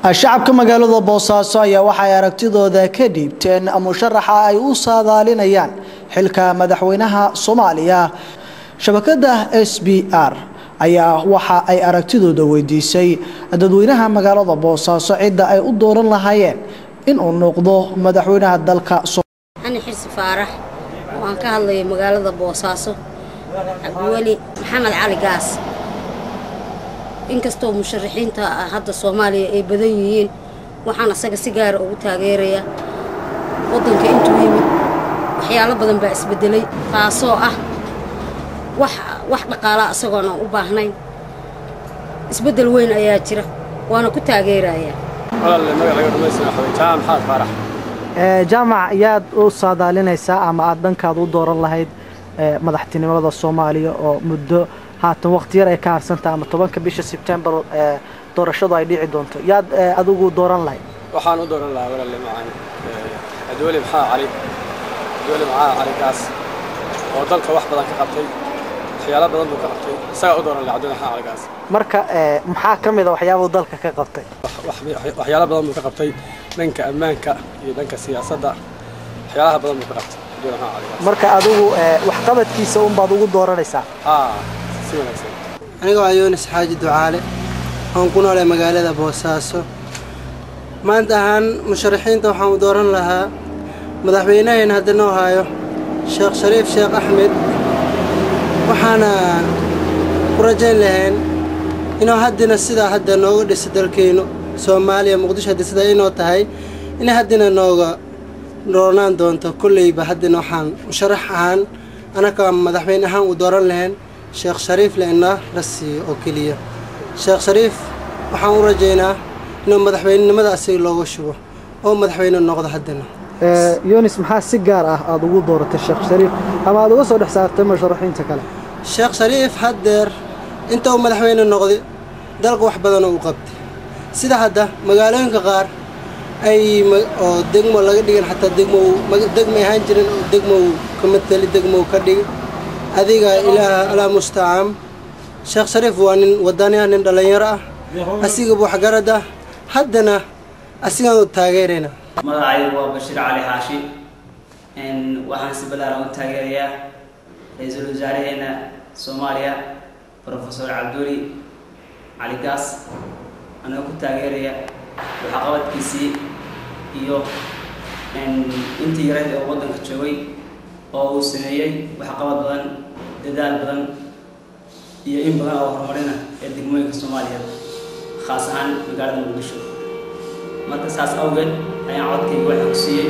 shacabka magaalada Boosaaso ayaa waxay aragtidooda ka dhiibteen musharaxa ay u saadaalinayaan xilka madaxweynaha Soomaaliya. Shabakada SBR ayaa waxa ay aragtidooda weydiisay dadweynaha magaalada Boosaaso cidda ay u dooran lahaayeen in uu noqdo madaxweynaha dalka. أنا حرس فارح وأنا كهالي مقالة بوصاصو أولي محمد علي قاس إن كستو مشرحين هذا الصومالي أي بدنيين وحنا سجار أو تاجرية وطن كأنتو يمين وحياله بدن بأس بدلي فصاعة واحد قالاء صغنا وباهنين اسبدل وين أياتنا وأنا كنت تاجرية. والله ما قال لي مثلا جام حال فرح. جامع ياد أو صادالين ساعة مع دنكاد ودور الله هيد مدحتني مرضى الصومالية أو مدة هات وقت يرى كارسنت عم طبعا كبيش سبتمبر دور الشضاء يدي عدونته ياد أدوجو دور الله وحانو دور الله ولا اللي معاني دولي محا علي دولي معاه علي قاس ودلك واحد بدن كقبتي خيالات بدن كقبتي ساعة دور الله عدونا علي قاس مركا محاكم إذا وحياه دلك كقبتي وحيالات بدن كقبتي دنك أمانك دنك السياسة حيالها بدن كقبتي marka adigu wax qabadkiisa un baad ugu dooranaysaa si wanaagsan aniga waa Yoonis Xaaji Ducaale aan ku noolahay magaalada Boosaaso maanta ahaan musharaxiinta waxaan u dooran lahaa madaxweynaha hadda noo hayo Sheekh Shariif Sheekh Axmed waxaana ku rajayn lahayn inuu haddana sida hadda nooga dhisay dalkeenu Soomaaliya Muqdisho hadda sida inoo tahay in haddana nooga doonaan doonto kullayba haddana waxaan musharax ahaan anaka madaxweyne ahaan u dooran lahayn Sheekh Shariif leena la siiyo oo kaliya Sheekh Shariif waxaan u rajaynaa inuu madaxweynenimada asig looga shubo oo madaxweyne noqdo haddana Yoonis maxaa si gaar ah aad ugu dooratay Sheekh Shariif ama aad uga soo dhaxsaartay musharaxiinta kale Sheekh Shariif haddeer inta uu madaxweyne noqday dalka wax badan oo u qabtay sida hadda magaalooyinka qaar ay oo degmo laga dhigan xataa degmo ahaan jirin oo degmo kamatali degmo ka dhig adiga ilaaha ala musta'am Sheekh Shariif waa nin wadaniya nin dhalinyaro ah asiga wax garada haddana asiga oo taageerayna magacaygu waa Bashir Cali Xaashi waxaan si balaaran u taageerayaa ra'iisul wasaaraheena Soomaaliya Professor Cabduli Cali Gaas anoo ku taageeraya waxa qabadkiisii iyo intii yareed ee wadanka joogay oo uu sameeyay waxa qabad badan dadaal badan iyo in badan oo horumarina ee degmooyinka Soomaaliya khaas ahaan magaalada Muqdisho marka saas awgeed ayaan codkayga waxa ku siiyay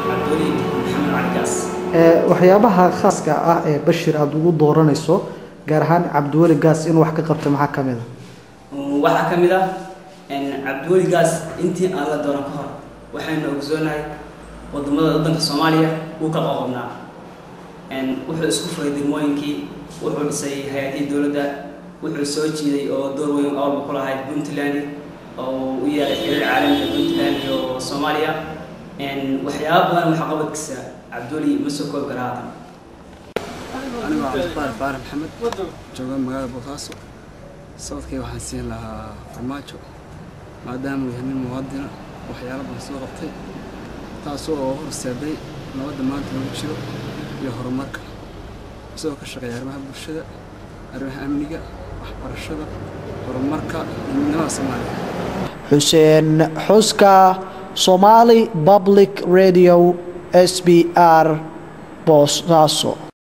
Cabduli Maxamed Cali Gaas waxyaabaha khaaska ah ee Bashir aad ugu dooranayso gaar ahaan Cabduli Gaas inuu wax ka qabto maxaa kamid ah waxa kamid ah Cabduli Gaas intii aan la dooran ka hor waxaynu ogsoonahay waddanka Soomaaliya uu ka qoqobnaa wuxuu isku furay degmooyinkii wuxuu dhisay hay'adaha dawladda wuxuu soo jiiday oo door weyn oo ku lahayd Puntland oo u yahay xiriir caalami ah Puntland iyo Soomaaliya waxyaabo badan waxa qabadkiisa Cabduli ma soo koob garaatan aniga waa Faarax Maxamed jooga magaalada Boosaaso sababtay waxaan siin lahaa farmaajo maadaama uu yahay muwaadin waxyaalo badan soo qabtay taasoo horseeday nabadda maanta lagu jiro iyo horumarka sidoo ka shaqeeya arrimaha bulshada arrimaha amniga waxbarashada horumarka midnimada Soomaaliya Xuseen Xuska Somali Public Radio SBR Boosaaso.